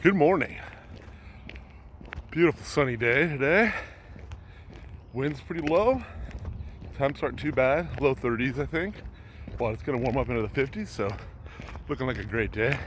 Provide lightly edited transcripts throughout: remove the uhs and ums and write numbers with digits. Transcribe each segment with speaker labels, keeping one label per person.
Speaker 1: Good morning. Beautiful sunny day today. Wind's pretty low. Temps aren't too bad. Low 30s, I think. But it's going to warm up into the 50s, so looking like a great day.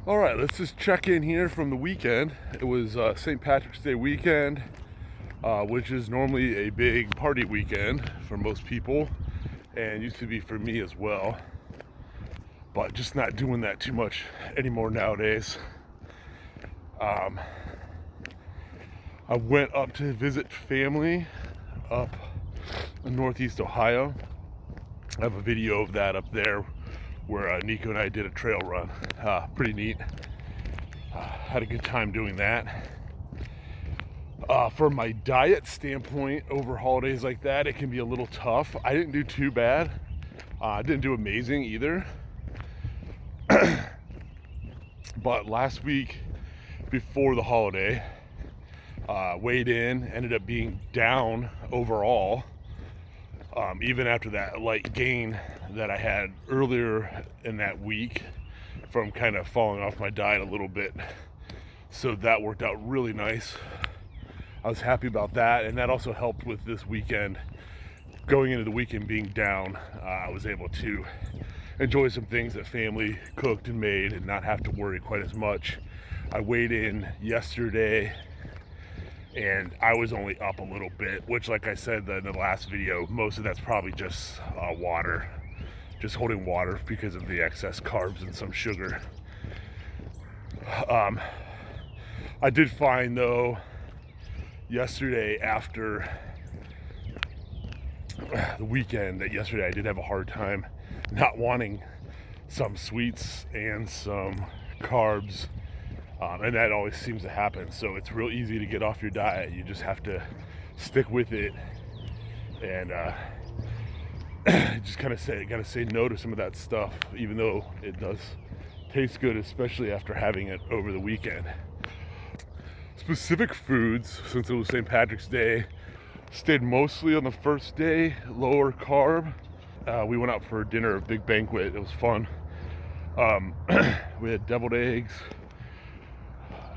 Speaker 1: All right, let's just check in here from the weekend. It was St. Patrick's Day weekend, which is normally a big party weekend for most people, and used to be for me as well. But just not doing that too much anymore nowadays. I went up to visit family up in Northeast Ohio. I have a video of that up there where Nico and I did a trail run. Pretty neat. Had a good time doing that. From my diet standpoint, over holidays like that, it can be a little tough. I didn't do too bad. I didn't do amazing either. But last week before the holiday, weighed in, ended up being down overall, even after that light gain that I had earlier in that week from kind of falling off my diet a little bit. So that worked out really nice. I was happy about that, and that also helped with this weekend. Going into the weekend being down, I was able to enjoy some things that family cooked and made and not have to worry quite as much. I weighed in yesterday and I was only up a little bit, which, like I said in the last video, most of that's probably just water, just holding water because of the excess carbs and some sugar. I did find though yesterday after the weekend that yesterday I did have a hard time not wanting some sweets and some carbs, and that always seems to happen. So it's real easy to get off your diet. You just have to stick with it and just kind of gotta say no to some of that stuff, even though it does taste good, especially after having it over the weekend. Specific foods, since it was St. Patrick's Day, stayed mostly on the first day, lower carb. We went out for dinner, a big banquet. It was fun. We had deviled eggs,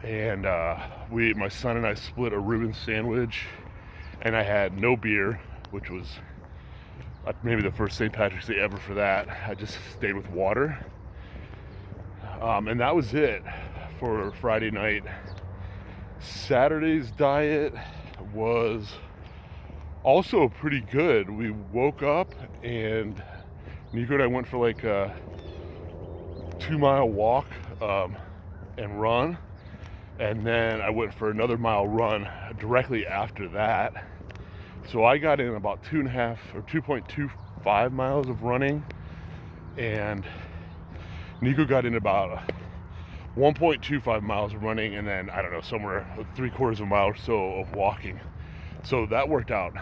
Speaker 1: and my son and I split a Reuben sandwich, and I had no beer, which was maybe the first St. Patrick's Day ever for that. I just stayed with water, and that was it for Friday night. Saturday's diet was also pretty good. We woke up and Nico and I went for like a 2-mile walk and run, and then I went for another mile run directly after that. So I got in about 2.5 or 2.25 miles of running, and Nico got in about 1.25 miles of running, and then I don't know, somewhere 3/4 of a mile or so of walking. So that worked out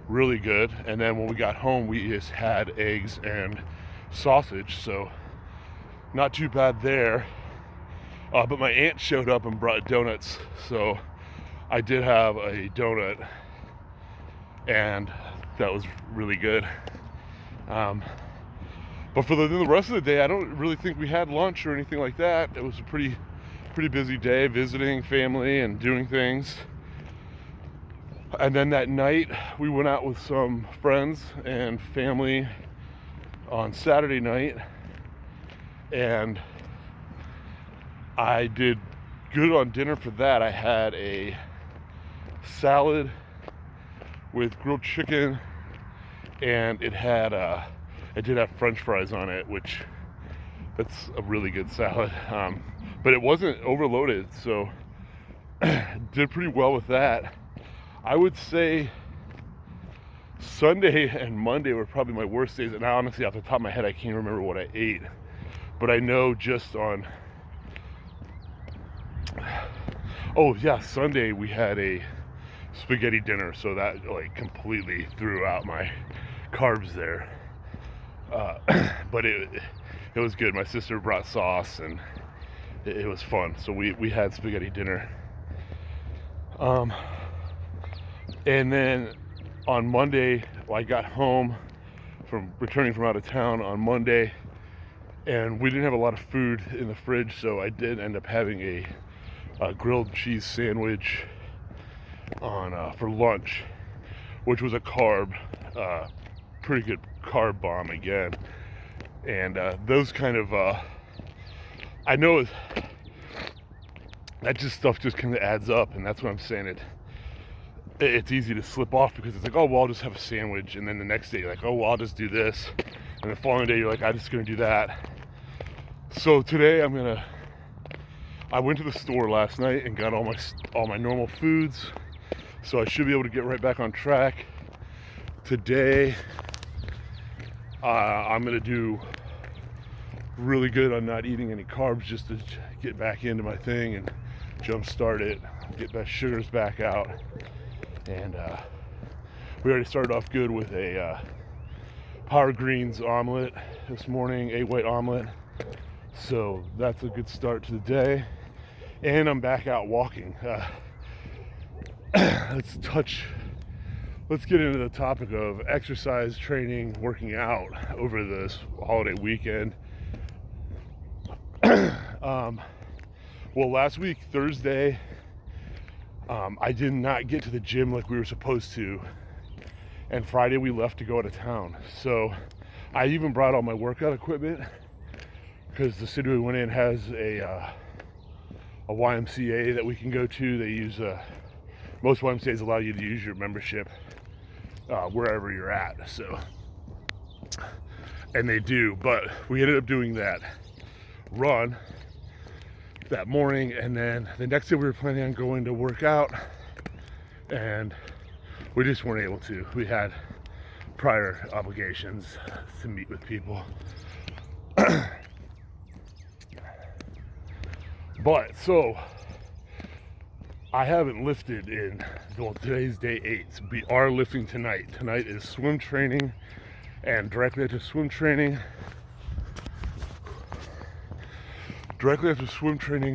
Speaker 1: really good. And then when we got home, we just had eggs and sausage, so not too bad there. But my aunt showed up and brought donuts, so I did have a donut, and that was really good. But for the rest of the day, I don't really think we had lunch or anything like that. It was a pretty busy day, visiting family and doing things. And then that night, we went out with some friends and family on Saturday night, and I did good on dinner for that. I had a salad with grilled chicken, and it did have French fries on it, which that's a really good salad. But it wasn't overloaded, so did pretty well with that. I would say Sunday and Monday were probably my worst days, and honestly, off the top of my head, I can't remember what I ate. But I know just on, Sunday we had a spaghetti dinner, so that like completely threw out my carbs there. But it was good. My sister brought sauce, and it was fun. So we had spaghetti dinner. And then on Monday, I got home from returning from out of town on Monday, and we didn't have a lot of food in the fridge, so I did end up having a grilled cheese sandwich on for lunch, which was a carb, pretty good carb bomb again. And those kind of I know that just stuff just kind of adds up, and that's what I'm saying. It's easy to slip off because it's like, oh well, I'll just have a sandwich, and then the next day you're like, oh well, I'll just do this, and the following day you're like, I'm just gonna do that. So today I went to the store last night and got all my normal foods, so I should be able to get right back on track. Today I'm gonna do really good on not eating any carbs, just to get back into my thing and jumpstart it, get my sugars back out. And we already started off good with a Power Greens omelet this morning, egg white omelet. So that's a good start to the day. And I'm back out walking. Let's get into the topic of exercise, training, working out over this holiday weekend. Well, last week, Thursday, I did not get to the gym like we were supposed to, and Friday we left to go out of town. So I even brought all my workout equipment because the city we went in has a YMCA that we can go to. They use most YMCAs allow you to use your membership wherever you're at. So, and they do, but we ended up doing that run that morning, and then the next day we were planning on going to work out, and we just weren't able to. We had prior obligations to meet with people. But so I haven't lifted in, well, today's day 8. So we are lifting tonight. Tonight is swim training, and directly after swim training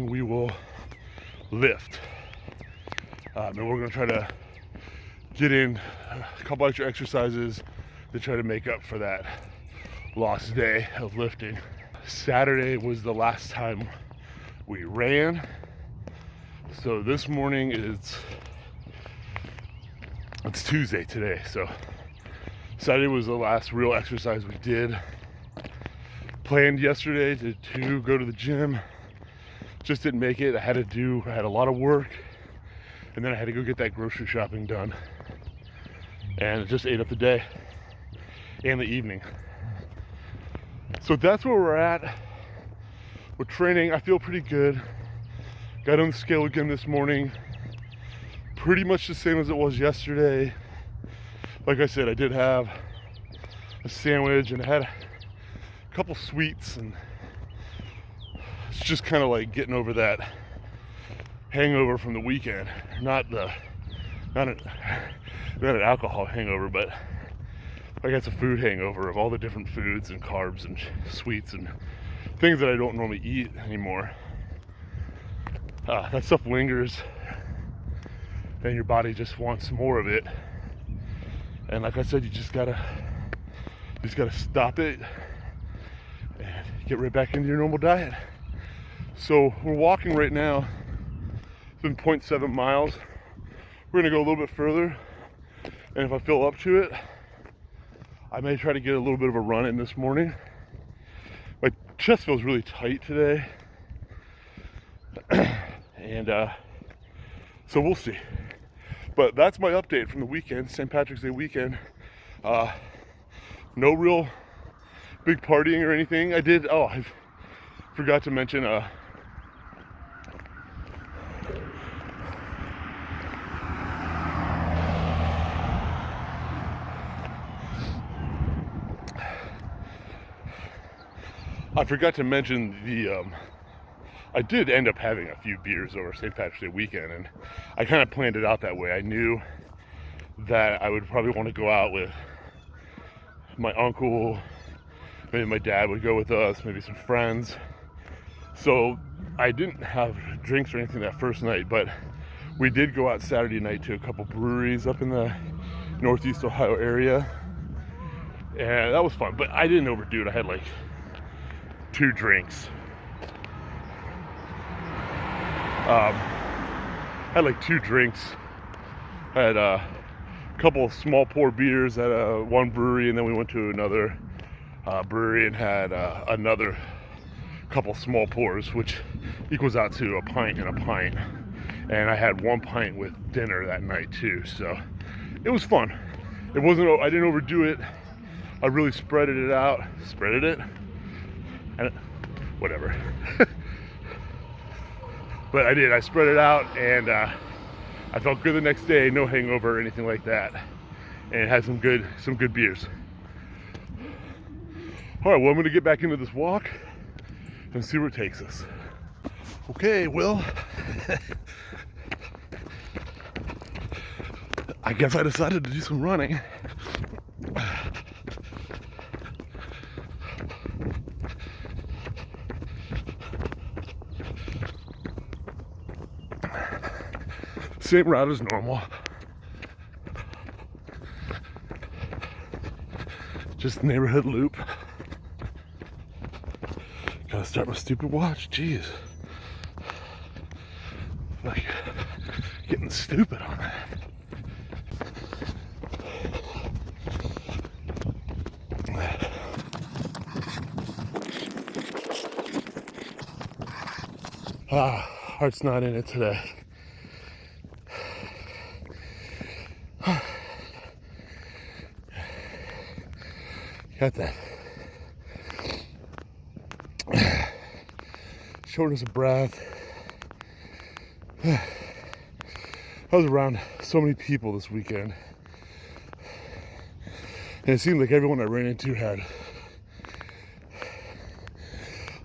Speaker 1: we will lift. And we're going to try to get in a couple extra exercises to try to make up for that lost day of lifting. Saturday was the last time we ran. So this morning it's Tuesday today. So Saturday was the last real exercise we did. Planned yesterday to go to the gym, just didn't make it. I had a lot of work, and then I had to go get that grocery shopping done, and it just ate up the day and the evening. So that's where we're at with training. I feel pretty good. Got on the scale again this morning, pretty much the same as it was yesterday. Like I said, I did have a sandwich and I had a couple sweets, and it's just kind of like getting over that hangover from the weekend. Not an alcohol hangover, but I guess a food hangover of all the different foods and carbs and sweets and things that I don't normally eat anymore. That stuff lingers, and your body just wants more of it. And like I said, you just gotta stop it and get right back into your normal diet. So we're walking right now. It's been 0.7 miles. We're gonna go a little bit further, and if I feel up to it, I may try to get a little bit of a run in this morning. My chest feels really tight today, and so we'll see. But that's my update from the weekend, St. Patrick's Day weekend. No real big partying or anything. I forgot to mention I did end up having a few beers over St. Patrick's Day weekend, and I kind of planned it out that way. I knew that I would probably want to go out with my uncle, maybe my dad would go with us, maybe some friends. So I didn't have drinks or anything that first night, but we did go out Saturday night to a couple breweries up in the Northeast Ohio area, and that was fun. But I didn't overdo it. I had like 2 drinks. Had like 2 drinks. I had a couple of small pour beers at one brewery, and then we went to another brewery and had another couple small pours, which equals out to a pint and a pint. And I had 1 pint with dinner that night too, so it was fun. It wasn't, I didn't overdo it. I really spreaded it out. Spreaded it? And whatever. But I did. I spread it out, and I felt good the next day. No hangover or anything like that. And it had some good beers. All right, well, I'm going to get back into this walk and see where it takes us. Okay, well, I guess I decided to do some running. Same route as normal. Just neighborhood loop. Gotta start my stupid watch, jeez. Like, getting stupid on it. Heart's not in it today. Got that shortness of breath. I was around so many people this weekend, and it seemed like everyone I ran into had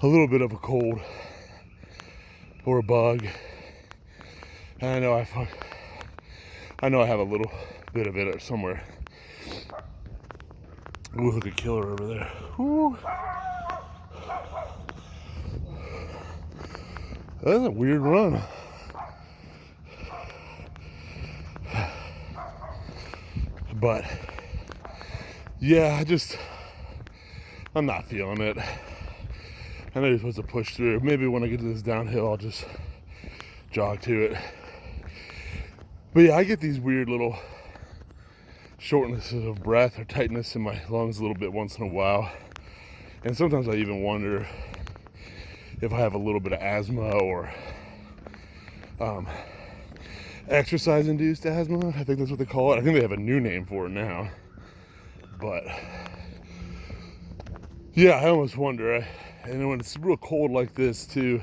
Speaker 1: a little bit of a cold or a bug. And I know I have a little bit of it somewhere. Ooh, look at Killer over there. Ooh. That's a weird run. But yeah, I'm not feeling it. I know you're supposed to push through. Maybe when I get to this downhill, I'll just jog to it. But yeah, I get these weird little shortnesses of breath or tightness in my lungs a little bit once in a while. And sometimes I even wonder if I have a little bit of asthma or exercise-induced asthma. I think that's what they call it. I think they have a new name for it now. But yeah, I almost wonder. And when it's real cold like this too,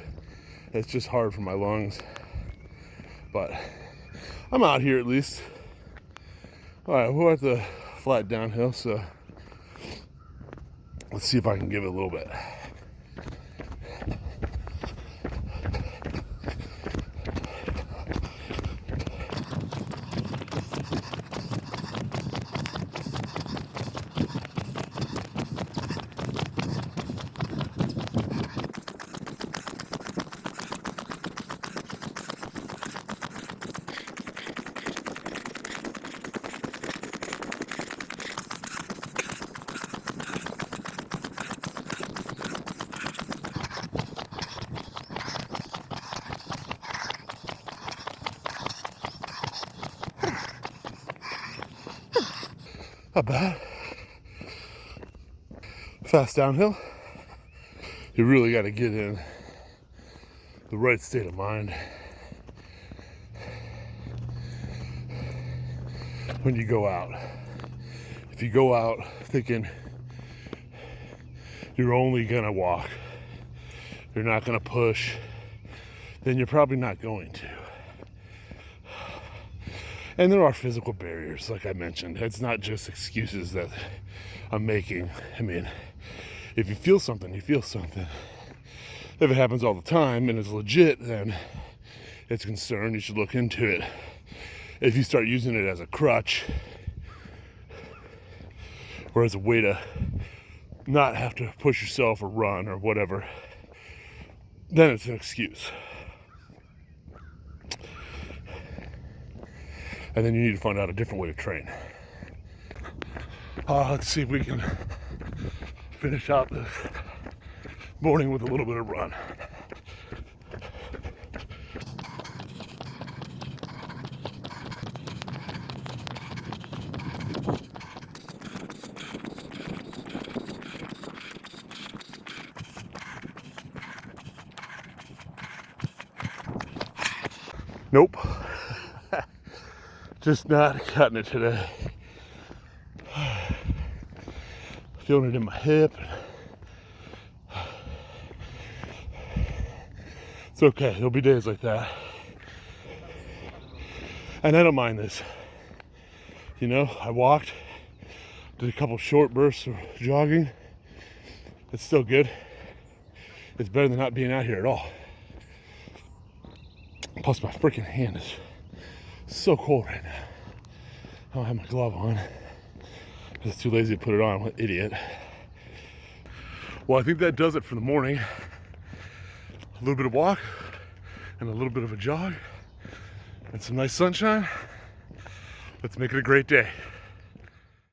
Speaker 1: it's just hard for my lungs. But I'm out here at least. All right, we're at the flat downhill, so let's see if I can give it a little bit. Not bad. Fast downhill. You really got to get in the right state of mind when you go out. If you go out thinking you're only gonna walk, you're not gonna push, then you're probably not going to. And there are physical barriers, like I mentioned. It's not just excuses that I'm making. I mean, if you feel something, you feel something. If it happens all the time and it's legit, then it's a concern. You should look into it. If you start using it as a crutch or as a way to not have to push yourself or run or whatever, then it's an excuse. And then you need to find out a different way to train. Let's see if we can finish out this morning with a little bit of run. Nope. Just not cutting it today. Feeling it in my hip. It's okay. There'll be days like that. And I don't mind this. You know, I walked, did a couple short bursts of jogging. It's still good. It's better than not being out here at all. Plus my freaking hand is so cold right now. I don't have my glove on. I'm just too lazy to put it on. I'm an idiot. Well, I think that does it for the morning. A little bit of walk and a little bit of a jog and some nice sunshine. Let's make it a great day.